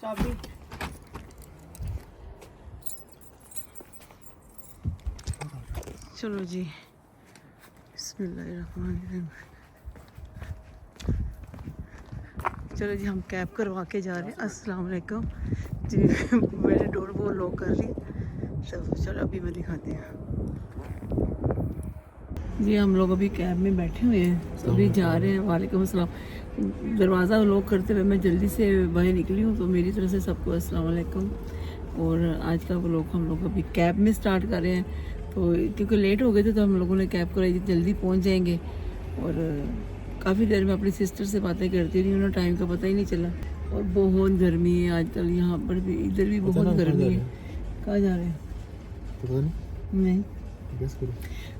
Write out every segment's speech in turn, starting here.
चाबी। चलो जी, बिस्मिल्लाहिर्रहमानिर्रहीम। चलो जी, हम कैब करवा के जा रहे हैं। अस्सलाम वालेकुम जी। मैंने डोर वो लॉक कर ली। चलो अभी मैं दिखाती हूँ जी। हम लोग अभी कैब में बैठे हुए हैं, अभी जा रहे हैं। वालेकुम अस्सलाम। दरवाज़ा लॉक करते हुए मैं जल्दी से बाहर निकली हूँ, तो मेरी तरफ से सबको अस्सलाम वालेकुम। और आज का व्लॉग हम लोग अभी कैब में स्टार्ट कर रहे हैं, तो क्योंकि लेट हो गए थे तो हम लोगों ने कैब कराई थी, जल्दी पहुँच जाएंगे। और काफ़ी देर में अपनी सिस्टर से बातें करती रही, उन्हें टाइम का पता ही नहीं चला। और बहुत गर्मी है आजकल, यहाँ पर भी, इधर भी बहुत गर्मी है। कहाँ जा रहे हैं? पता नहीं।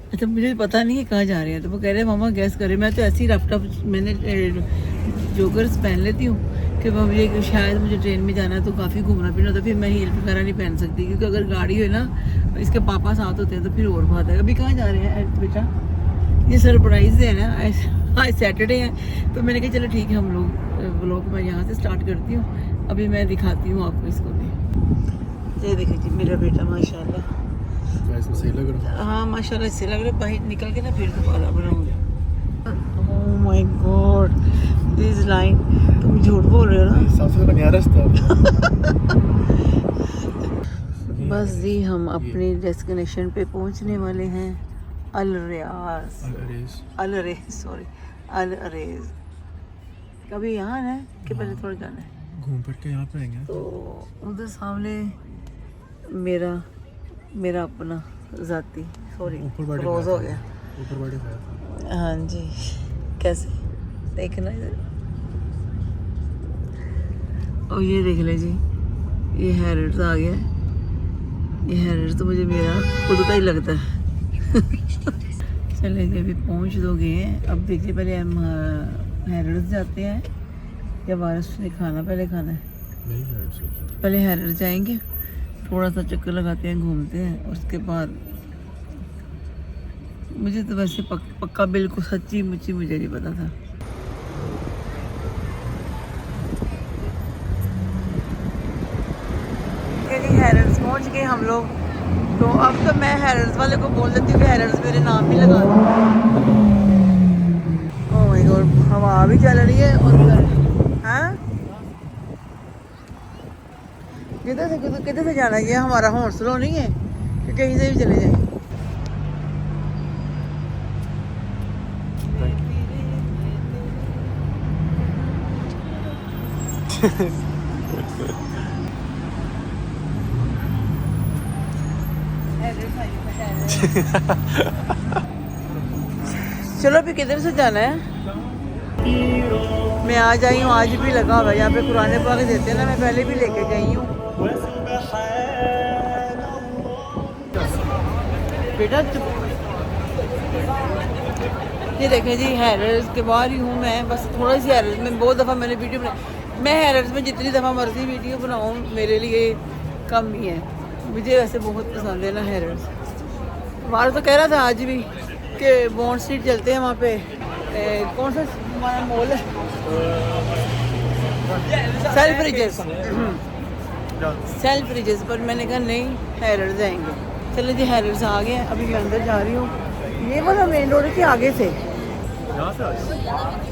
अच्छा, मुझे पता नहीं है कहाँ जा रहे हैं, तो वो कह रहे हैं मामा गैस करें। मैं तो ऐसे ही रफ्ता मैंने जोगर्स पहन लेती हूँ कि मुझे शायद मुझे ट्रेन में जाना है तो काफ़ी घूमना फिरना होता है, फिर मैं हील वगैरह नहीं पहन सकती, क्योंकि अगर गाड़ी हो ना, इसके पापा साथ होते हैं तो फिर और बात है। अभी कहाँ जा रहे हैं बेटा? ये सरप्राइज़ है ना, आज सैटरडे है, तो मैंने कहा चलो ठीक है, हम लोग व्लॉग मैं यहाँ से स्टार्ट करती हूँ। अभी मैं दिखाती हूँ आपको इसको भी। ये देखिए जी मेरा बेटा, माशाल्लाह। सही लग रहा है। हाँ माशाल्लाह से लग रहा है। बाहर निकल के ना फिर दोबारा बनाऊंगी। Oh my God, this line. तुम झूठ बोल रहे हो ना? सबसे बढ़िया रास्ता। बस जी, हम अपनी डेस्टिनेशन पे पहुंचने वाले हैं। अल अरेज। कभी यहाँ है कि पहले थोड़ा जाना है? घूम फिर के यहाँ पे आएंगे। तो उधर सामने मेरा अपना जाती, सॉरी रोज हो गया ऊपर। हाँ जी, कैसे देखना इधर। और ये देख ले जी, ये हैरिट्स आ गया। ये हैरिट्स तो मुझे मेरा खुद का ही लगता है। चले जी, अभी पहुँच दोगे। अब देखिए, पहले हम हैरिट्स जाते हैं या वारस ने खाना पहले खाना है? पहले हैरिट्स जाएंगे, थोड़ा सा चक्कर लगाते हैं, घूमते हैं, उसके बाद मुझे तो वैसे पक्का बिल्कुल सच्ची मुच्ची मुझे नहीं पता था। हैरिट्स पहुंच गए हम लोग। तो अब तो मैं हैरिट्स वाले को बोल देती हूँ कि हैरिट्स मेरे नाम भी लगा दो। ओह माय गॉड, हवा भी चल रही है। और हाँ, किधर से जाना है? ये हमारा हौसला नहीं है कि कहीं से भी चले जाए। चलो अभी किधर से जाना है? मैं आज आई हूँ, आज भी लगा हुआ है यहाँ पे कुरान पाक देते हैं ना, मैं पहले भी लेके गई हूँ। बेटा ये देखें जी, हैरिट्स के बाहर ही हूँ मैं। बस थोड़ा सी हैरिट्स में बहुत दफ़ा मैंने वीडियो बनाई। मैं हैरिट्स में जितनी दफ़ा मर्जी वीडियो बनाऊँ मेरे लिए कम ही है। मुझे वैसे बहुत पसंद है ना हैरिट्स। हमारा तो कह रहा था आज भी कि बॉन्ड स्ट्रीट चलते हैं, वहाँ पे कौन सा हमारा मॉल है, सेल्फ रिजेस पर मैंने कहा नहीं, हैरिट्स जाएंगे। चलो जी, हैरिट्स आ गए। अभी मैं अंदर जा रही हूँ। ये वाला मेन रोड के आगे से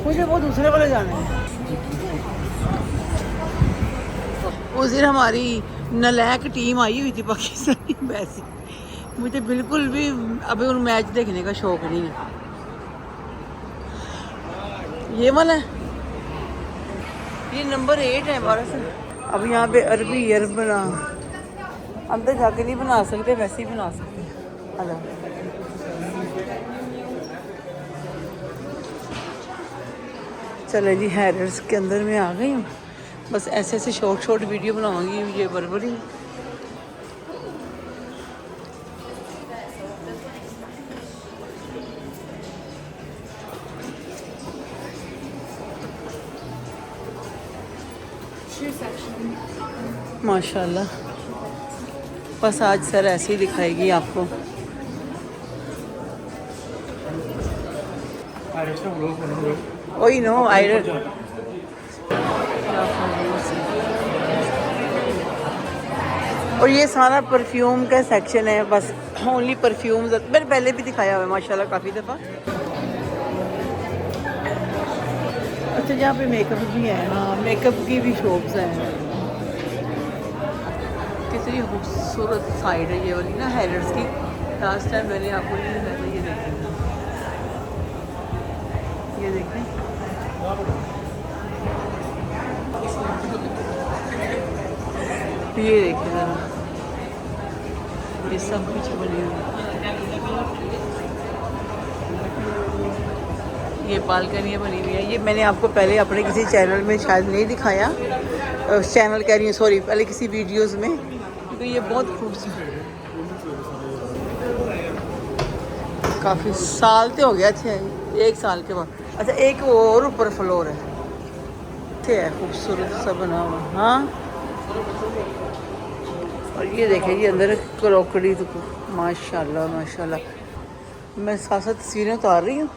मुझे वो दूसरे वाले जाना है। उस दिन हमारी नलायक टीम आई हुई थी पाकिस्तानी, वैसे मुझे बिल्कुल भी अभी उन मैच देखने का शौक नहीं है। ये वाला है, ये नंबर 8 है हमारा से। अब यहाँ पे अरबी अरब बना, अंदर जाके नहीं बना सकते, वैसे ही बना सकते हैं। हेलो, चले जी, हैरिट्स के अंदर में आ गई हूँ। बस ऐसे ऐसे शॉर्ट वीडियो बनाऊंगी ये बरबरी। माशाल्लाह, बस आज सर ऐसे ही दिखाएगी आपको। ओही नो आई और ये सारा परफ्यूम का सेक्शन है, बस ओनली परफ्यूम्स। मैंने पहले भी दिखाया हुआ है माशाल्लाह काफ़ी दफ़ा। अच्छा, यहाँ पे मेकअप भी है। हाँ, मेकअप की भी शॉप्स हैं। कितनी खूबसूरत साइड है ये वाली ना हैरियर्स की। लास्ट टाइम मैंने आपको ये दिखाया था, ये देखें, ये देखें। ये देखें ज़रा, ये सब कुछ बनी हुई है। ये बालकनियाँ बनी हुई है। ये मैंने आपको पहले अपने किसी चैनल में शायद नहीं दिखाया, चैनल कह रही हूँ सॉरी, पहले किसी वीडियोस में, क्योंकि ये बहुत खूबसूरत। काफ़ी साल तो हो गया, अच्छे 1 साल के बाद। अच्छा, एक और ऊपर फ्लोर है, अच्छे है, खूबसूरत सा बना हुआ। हाँ, और ये देखें, ये अंदर क्रॉकरी तो माशाल्लाह माशाल्लाह। मैं साथ साथ तस्वीरें उतार रही हूँ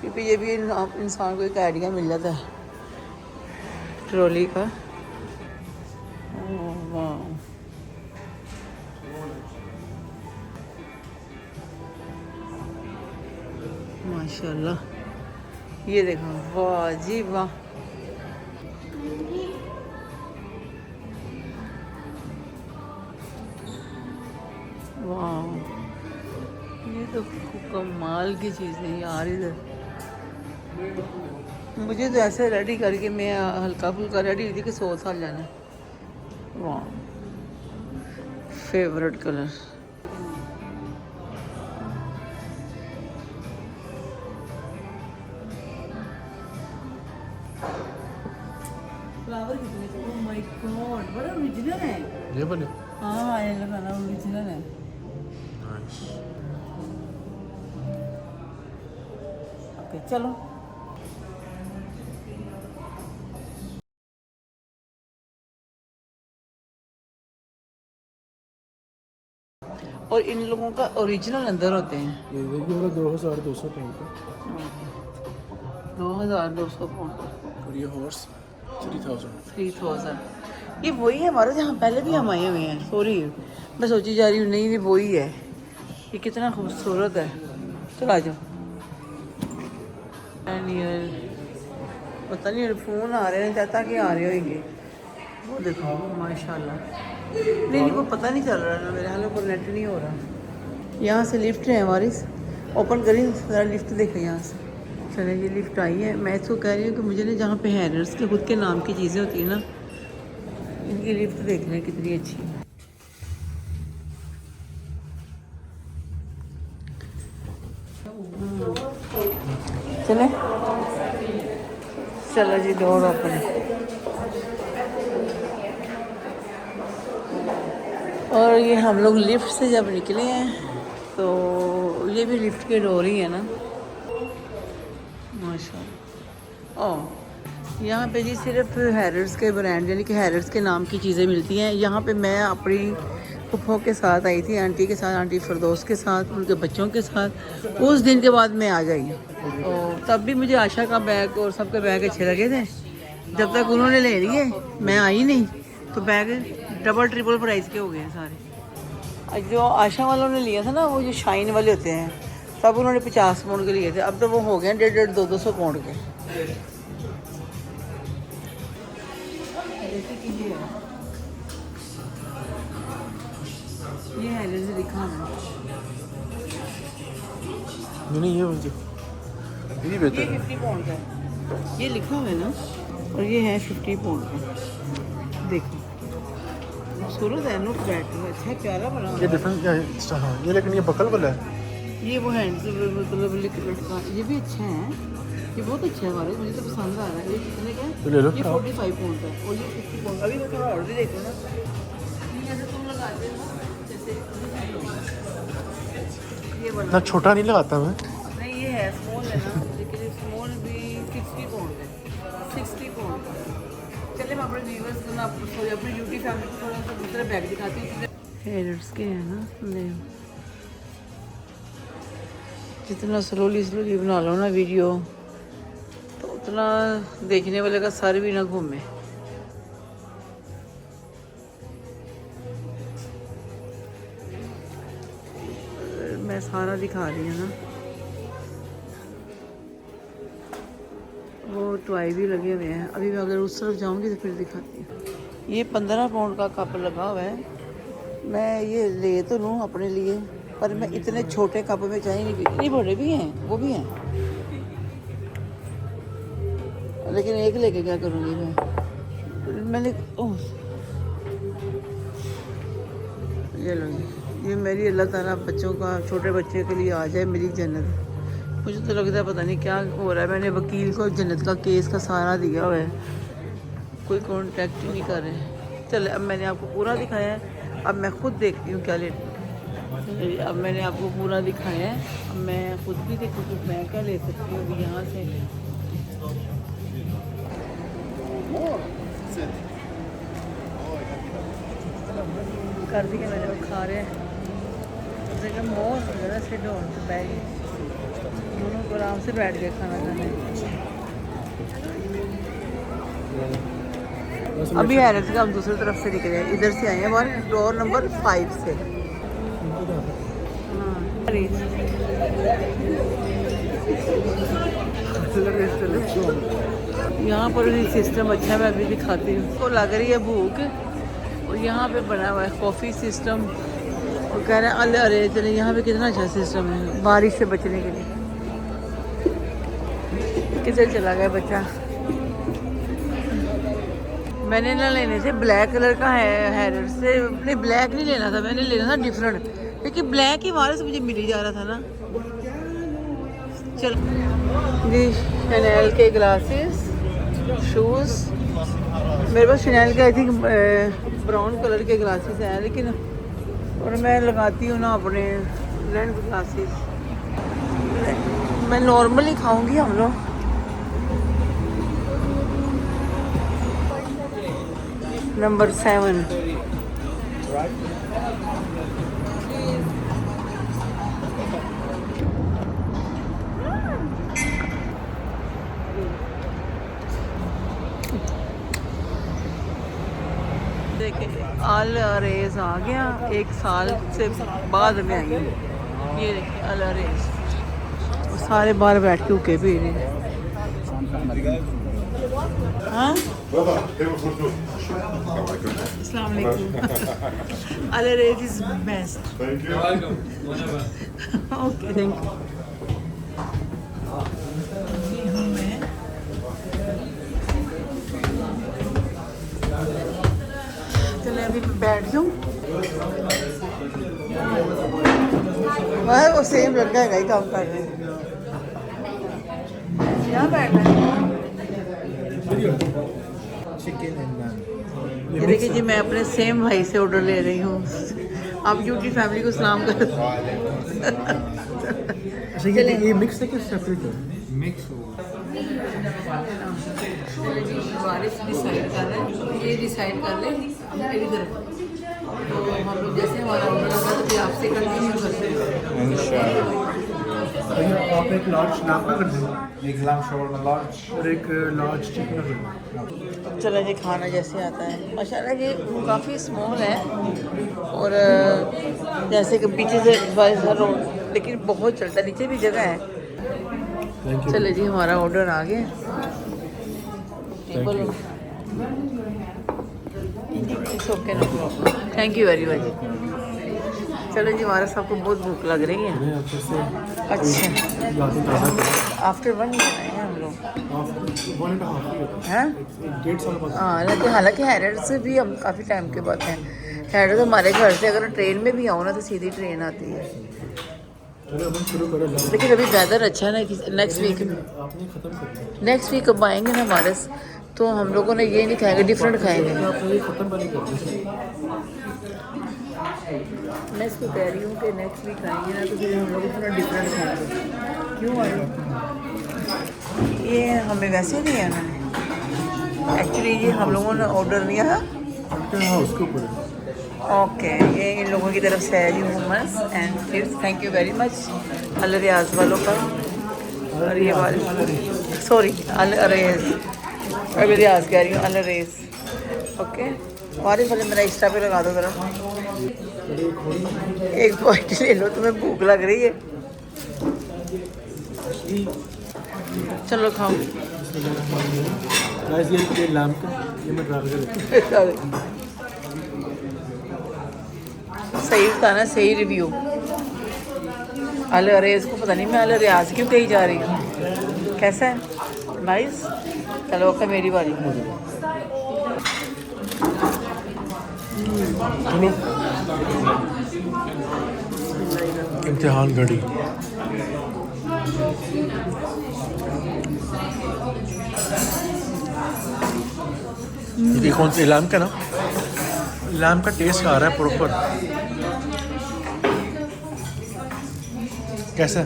क्योंकि ये भी इंसान को एक आइडिया मिल जाता है ट्रॉली का। वाह, माशाल्लाह, ये देखो, वाह जी वाह। वाह, ये तो कमाल की चीज़ है यार। इधर मुझे तो ऐसे रेडी करके मैं हल्का फुल्का रेडी हुई थी कि 100 साल जाना है। वाह, फेवरेट कलर। फ्लावर कितने, ओह माय गॉड, बड़ा ओरिजिनल है ये वाले। हाँ, ये लगाना ओरिजिनल है। नाइस। ओके, चलो। और इन लोगों का ओरिजिनल अंदर होते हैं। ये देखिए वाला 2200 पाउंड का 2200 पाउंड और ये हॉर्स 3000। ये वही है हमारा जहाँ पहले भी हम आए हुए हैं। सॉरी, मैं सोची जा रही हूँ, नहीं वही है। ये कितना खूबसूरत है। चलो आ जाओ। पता नहीं फ़ोन आ रहे हैं, चाहता कि आ रहे होंगे। वो देखो माशाल्लाह। नहीं, वो पता नहीं चल रहा ना, मेरे हाल पर नेट नहीं हो रहा। यहाँ से लिफ्ट है हमारी, ओपन करी ज़रा, लिफ्ट देखो यहाँ से। चले, ये लिफ्ट आई है। मैं इसको कह रही हूँ कि मुझे ना जहाँ पे हैरियर्स के खुद के नाम की चीज़ें होती हैं ना, इनकी लिफ्ट देख लें कितनी अच्छी है। चले, चलो जी, डोर ओपन। और ये हम लोग लिफ्ट से जब निकले हैं तो ये भी लिफ्ट के डोर ही है ना, माशाल्लाह। ओह, यहाँ पे जी सिर्फ हैरियर्स के ब्रांड यानी कि हैरियर्स के नाम की चीज़ें मिलती हैं। यहाँ पे मैं अपनी फुफ्फो के साथ आई थी, आंटी के साथ, आंटी फिरदौस के साथ, उनके बच्चों के साथ। उस दिन के बाद मैं आ गई और तब भी मुझे आशा का बैग और सबके बैग अच्छे लगे थे। जब तक उन्होंने ले लिए मैं आई नहीं, तो बैग डबल ट्रिपल प्राइस के हो गए हैं सारे। जो आशा वालों ने लिया था ना, वो जो शाइन वाले होते हैं, तब उन्होंने 50 पाउंड के लिए थे। अब तो वो हो गए 150-200 पाउंड के। ये है जैसे लिखा है, नहीं ये मुझे ये बेहतर ये है। 50 पाउंड का है, ये लिखा हुआ है ना, और ये है 50 पाउंड का। देखो खूबसूरत है, नोट बैट अच्छा है, प्यारा बना हुआ ये है। डिफरेंट हाँ, ये लेकिन ये बकल वाला है। ये वो हैंड से मतलब लटका, ये भी अच्छा है, ये बहुत अच्छा है हमारे, मुझे तो पसंद आ रहा है। ये कितने का तो ले लो। है? ये 45 पाउंड का है और ये 50 पाउंड। अभी मैं थोड़ा और भी देखो ना, ऐसे तुम लगाते हो ना, जैसे ये ना बना। छोटा नहीं लगाता मैं। नहीं, ये है स्मॉल है ना, लेकिन स्मॉल भी 60 पाउंड है, 60 पाउंड का। चलिए मैं अपने व्यूअर्स को ना, अपनी यूटी फैमिली को थोड़ा सा दूसरे बैग दिखाती हूँ। हेयर्स के हैं ना, जितना स्लोली स्लोली बना लो ना वीडियो, तो उतना देखने वाले का सर भी ना घूमे। मैं सारा दिखा रही हूँ ना। वो टॉय भी लगे हुए हैं। अभी मैं अगर उस तरफ जाऊंगी तो फिर दिखाती हूँ। ये 15 पाउंड का कप लगा हुआ है। मैं ये ले तो लूँ अपने लिए, पर मैं इतने छोटे कप में चाय नहीं पीती। नहीं, बड़े भी हैं, वो भी हैं, लेकिन एक लेके क्या करूँगी मैंने ये लो, ये मेरी अल्लाह ताला बच्चों का, छोटे बच्चे के लिए आ जाए मेरी जन्नत। मुझे तो लगता है पता नहीं क्या हो रहा है। मैंने वकील को जन्नत का केस का सहारा दिया हुआ है, कोई कांटेक्ट ही नहीं कर रहे। चल, अब मैंने आपको पूरा दिखाया है, अब मैं खुद देखती हूँ क्या लेती हूँ। अब मैंने आपको पूरा दिखाया है, अब मैं खुद भी देखूँ कि मैं क्या ले सकती हूँ यहाँ से। कर दिया मैंने, वो खा रहे हैं। मोर वगैरह से डोन तो बैग दोनों को आराम से बैठ के खाना खाना है। अभी हैरत से हम दूसरी तरफ से निकले हैं, इधर से आए हैं, हमारे डोर नंबर 5 से। यहाँ पर भी सिस्टम अच्छा है, मैं अभी दिखाती हूँ। तो लग रही है भूख, और यहाँ पे बना हुआ है कॉफ़ी सिस्टम। और कह रहे हैं अरे चले, यहाँ पे कितना अच्छा सिस्टम है बारिश से बचने के लिए। किधर चला गया बच्चा? मैंने ना लेने थे ब्लैक कलर का हैरर से, नहीं ब्लैक नहीं लेना था, मैंने लेना था डिफरेंट, लेकिन ब्लैक ही हमारे से मुझे मिल ही जा रहा था ना। चल जी, शनैल के ग्लासेस, शूज़। मेरे पास शनैल के आई थिंक ब्राउन कलर के ग्लासेस हैं, लेकिन और मैं लगाती हूँ ना अपने लेंस ग्लासेस। मैं नॉर्मली खाऊंगी हम लोग। नंबर 7 देखे अल अरेज आ गया, 1 साल से बाद में आई हूँ। ये देखिए अल अरेज, सारे बाहर बैठ के उके पी रहे हैं। हाँ, अस्सलाम वालेकुम। Al Arez is best. Okay, thank you. चले अभी बैठ जाऊँ। वह वो सेम लड़का है, ही काम कर रहे हैं। यहाँ बैठना है। ये देखिए जी, मैं अपने सेम भाई से ऑर्डर ले रही हूँ। आप यूटी फैमिली को सलाम कर। ये मिक्स है कि सेपरेट है? मिक्स बारिश डिसाइड कर रहे हैं, ये डिसाइड कर ले मेरी तरफ। तो हम लोग जैसे हमारा ऑर्डर लगा तो फिर आपसे कंटिन्यू करते हैं इंशाल्लाह। आप एक लार्ज नाम का कर दें, एक लाम शवरमा लार्ज और एक लार्ज चिकन कर दें। चला जी, खाना जैसे आता है माशाल्लाह। ये काफ़ी स्मॉल है, और जैसे कि पीछे से रोड, लेकिन बहुत चलता है, नीचे भी जगह है। चले जी, हमारा ऑर्डर आ गया। Table okay, no problem, thank you very much. चलो जी, हमारा सबको बहुत भूख लग रही है। अच्छा, आफ्टर 1 ईयर आए हैं हम लोग। हैं? 1.5 साल बाद। हाँ, हालांकि हैरड से भी हम काफ़ी टाइम के बाद हैं। हैरड तो हमारे घर से अगर ट्रेन में भी आओ ना तो सीधी ट्रेन आती है। लेकिन अभी वेदर अच्छा है ना, नेक्स्ट वीक अब आएंगे ना हमारे, तो हम लोगों ने ये नहीं खाएंगे, डिफरेंट खाएंगे। मैं इसको कह रही हूँ कि नेक्स्ट वीक आएंगे ना तो फिर हम लोग थोड़ा डिफरेंट खाएंगे। क्यों आए? ये हमें वैसे नहीं आना है एक्चुअली, ये हम लोगों ने ऑर्डर दिया है। ओके, ये इन लोगों की तरफ से है जी, momos and chips. Thank you very much Al Riyaz वालों का। और ये वाले, सॉरी, अल अरेज, मैं रियाज कह रही हूँ, अल अरेज। ओके, वारिस वाले मेरा इंस्टा पे लगा दो ज़रा। एक बाइट ले लो, तुम्हें भूख लग रही है। चलो खाओ। गाइस ये लैम्प का ये मैं ट्राई कर सही था ना, सही रिव्यू। अल अरेज को पता नहीं मैं अल रियाज क्यों कही जा रही हूँ। कैसा है? नाइस। चलो ओके, मेरी बारी। इम्तिहान घड़ी। ये कौन सी लैम्प का ना, लैम्प का टेस्ट आ रहा है प्रॉपर। कैसा है?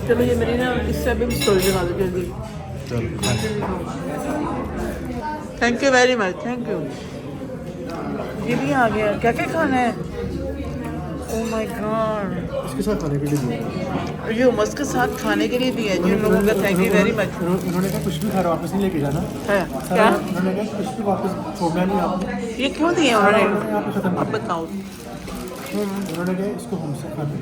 चलो ये मेरी ना इस टाइप में स्टोरी लगा दो जल्दी। Thank you very much, thank you. ये भी आ गया। क्या क्या खाना है? Oh my God. इसके साथ खाने के लिए भी ये hummus के साथ खाने के लिए भी है जी। उन लोगों का थैंक यू वेरी मच। उन्होंने कहा कुछ भी घर वापस नहीं लेके जाना है सर, क्या? उन्होंने कहा कुछ भी वापस छोड़ना नहीं आपने। ये क्यों दिए उन्होंने? यहाँ पे खत्म अब बताओ। उन्होंने कहा इसको हमसे खाना।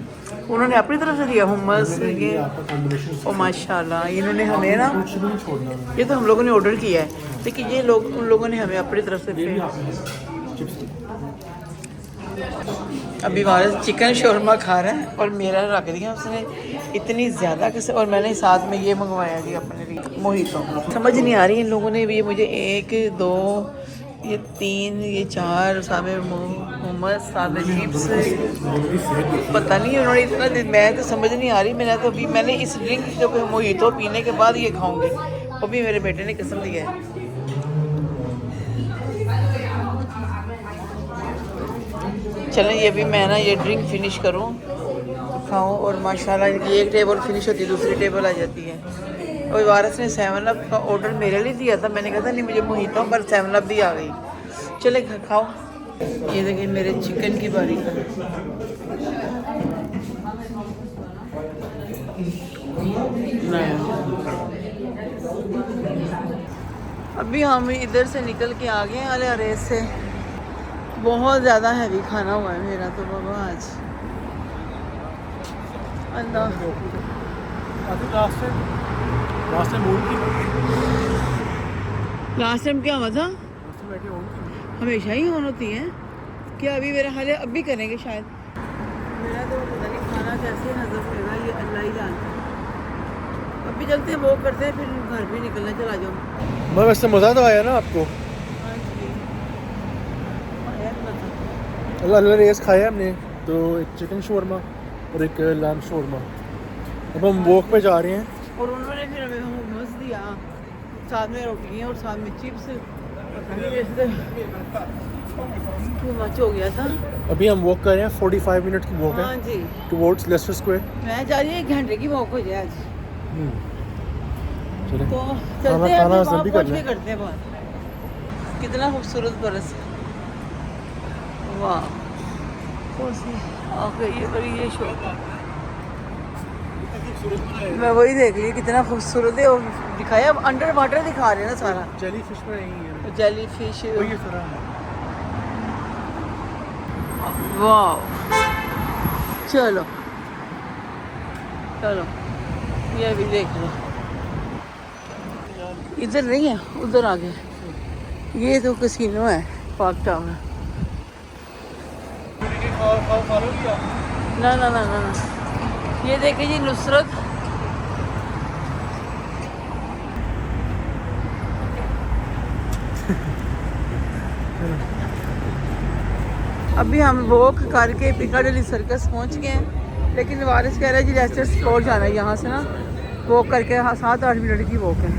उन्होंने अपनी तरफ से दिया hummus ये। आपका कॉम्बिनेशन ओ माशाल्लाह, इन्होंने हमें ना, कुछ भी नहीं छोड़ना। ये तो हम लोगों ने ऑर्डर किया है, लेकिन ये लोग उन लोगों ने हमें अपनी तरफ से ये भी दिया। आपने चिप्स। अभी वारिस चिकन शोरमा खा रहा है और मेरा रख दिया उसने इतनी ज़्यादा किसे। और मैंने साथ में ये मंगवाया जी अपने लिए मोहितो। समझ नहीं आ रही इन लोगों ने भी मुझे 1 2 ये 3 ये 4 सामने मोमोज सामने चिप्स। पता नहीं उन्होंने इतना मैं तो समझ नहीं आ रही। मैंने इस ड्रिंक जो मोहितो पीने के बाद ये खाऊंगी। वो भी मेरे बेटे ने कसम दिया है। चलें ये भी मैं ना ये ड्रिंक फिनिश करूं, खाऊं। और माशाल्लाह इनकी एक टेबल फिनिश होती है, दूसरी टेबल आ जाती है। और वारिस ने 7 अप का ऑर्डर मेरे लिए दिया था। मैंने कहा था नहीं मुझे मोहितो, पर 7 अप भी आ गई। चले खाओ। ये देखिए मेरे चिकन की बारी का। अभी हम इधर से निकल के आ गए अल अरेज से। बहुत ज़्यादा हैवी खाना हुआ है मेरा तो बाबा आज। अल्लाह। लास्ट टाइम क्या हुआ था? हमेशा ही ऑन होती हैं क्या? अभी मेरा हाल है, अभी करेंगे शायद। मेरा तो पता नहीं खाना कैसे नजर पड़ेगा, ये अल्लाह ही जानता है। अभी चलते हैं, वो करते हैं, फिर घर भी निकलना। चला जाओ। मैं वैसे मज़ा तो आया ना आपको? अल्लाह रेस खाया हमने तो, एक चिकन शोरमा और एक लैम्प शोरमा। अब हम वॉक पे जा रहे हैं और उन्होंने फिर हमें hummus दिया, साथ में रोटियाँ और साथ में चिप्स। टू मच हो गया था। अभी हम वॉक कर रहे हैं, 45 मिनट की वॉक हाँ है जी। Towards Leicester Square. मैं जा रही हूँ 1 घंटे की वॉक हो जाए आज। चलें तो चलते हैं, खाना अभी वहाँ जल्दी पहुँच करना के है। करते हैं बात। कितना खूबसूरत बरस। वाह। ओके ये शो मैं वही देख रही हूँ, कितना खूबसूरत है। और दिखाया अब अंडर वाटर दिखा रहे हैं ना सारा। जेली फिश में नहीं है, जेली फिश। वही तरह है। वाह। चलो चलो ये भी देख लो। इधर नहीं है, उधर आगे। ये तो कैसीनो है, पार्क टाउन है। ना ना ना ना ना। ये देखिए जी नुसरत। अभी हम वॉक करके पिकाडेली सर्कस पहुंच गए हैं, लेकिन वारिस कह रहा है जी लेस्टर स्क्वायर जाना है। यहाँ से ना वॉक करके 7-8 मिनट की वॉक है।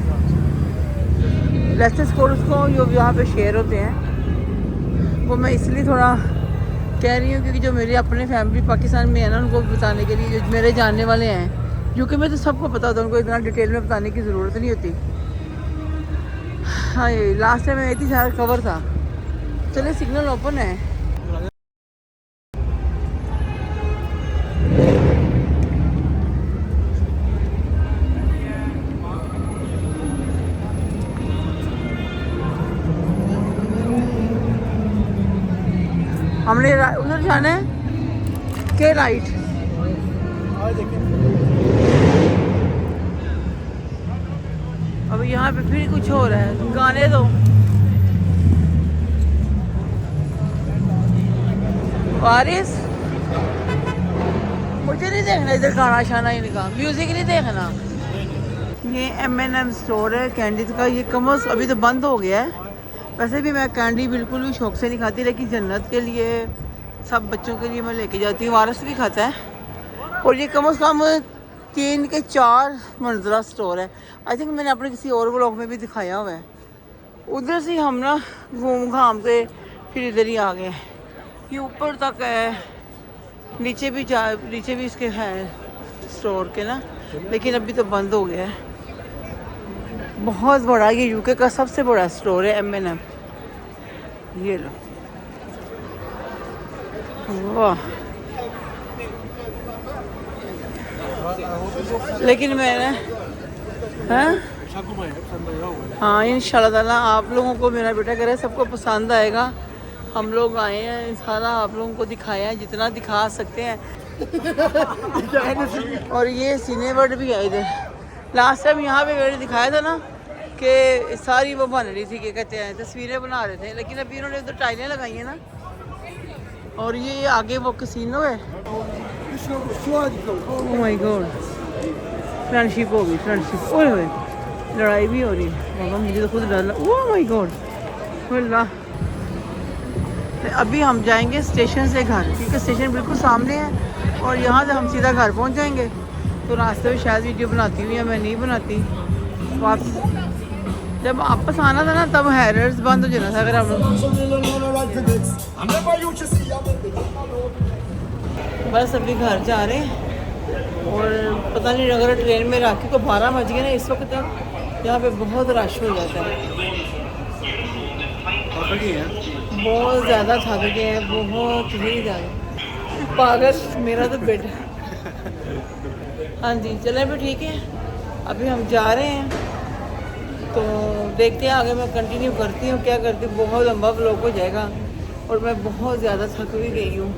लेस्टर स्क्वायर उसको जो यहाँ पे शेयर होते हैं, वो मैं इसलिए थोड़ा कह रही हूँ क्योंकि जो मेरे अपने फैमिली पाकिस्तान में है ना, उनको बताने के लिए। जो मेरे जानने वाले हैं यूके में, तो सबको पता होता है, उनको इतना डिटेल में बताने की ज़रूरत नहीं होती। हाँ ये लास्ट टाइम मैं थी, सारा कवर था। चले सिग्नल ओपन है। जाना है के लाइट। अब यहाँ पे फिर कुछ हो रहा है, गाने दो। वारिस मुझे नहीं देखना इधर गाना शाना इनका, म्यूजिक नहीं देखना। ये M&M स्टोर है कैंडीज का। ये कमर्स अभी तो बंद हो गया है। वैसे भी मैं कैंडी बिल्कुल भी शौक से नहीं खाती, लेकिन जन्नत के लिए सब बच्चों के लिए मैं लेके जाती हूँ। वारिस भी खाता है। और ये कम से कम 3 के 4 मंजिला स्टोर है। आई थिंक मैंने अपने किसी और व्लॉग में भी दिखाया हुआ है। उधर से हम ना घूम घाम के फिर इधर ही आ गए। ये ऊपर तक है, नीचे भी इसके हैं स्टोर के ना, लेकिन अभी तो बंद हो गया है। बहुत बड़ा, ये यूके का सबसे बड़ा स्टोर है M&M। ये लो, वाह। लेकिन मैंने हाँ इंशाल्लाह ताला आप लोगों को मेरा बेटा कह रहा है सबको पसंद आएगा। हम लोग आए हैं, सारा आप लोगों को दिखाया है जितना दिखा सकते हैं। और ये सिनेवर्ड भी है इधर। लास्ट टाइम यहाँ पे मैंने दिखाया था ना कि सारी वो बन रही थी, क्या कहते हैं, तस्वीरें बना रहे थे, लेकिन अभी इन्होंने उधर टाइलें लगाई हैं ना। और ये आगे वो कैसीनो है। ओह माय गॉड, फ्रेंडशिप हो गई, फ्रेंडशिप। ओए होए, लड़ाई भी हो रही है। बाबा मुझे तो खुद डर लगा। ओह माय गॉड, अल्लाह। अभी हम जाएंगे स्टेशन से घर, क्योंकि स्टेशन बिल्कुल सामने है और यहाँ से हम सीधा घर पहुँच जाएंगे। तो रास्ते में शायद वीडियो बनाती हुई या मैं नहीं बनाती। वापस जब वापस आना था ना तब हैरर्स बंद हो जाना था। अगर हम बस अभी घर जा रहे हैं और पता नहीं अगर ट्रेन में राखी को 12 बज गए ना इस वक्त तक यहाँ पे बहुत रश हो जाता है। बहुत ज़्यादा थक गए हैं, बहुत ही ज़्यादा। पागल मेरा तो बेटा। हाँ जी चलें फिर, ठीक है। अभी हम जा रहे हैं तो देखते हैं आगे मैं कंटिन्यू करती हूँ क्या करती हूँ। बहुत लंबा व्लॉग हो जाएगा और मैं बहुत ज़्यादा थक भी गई हूँ।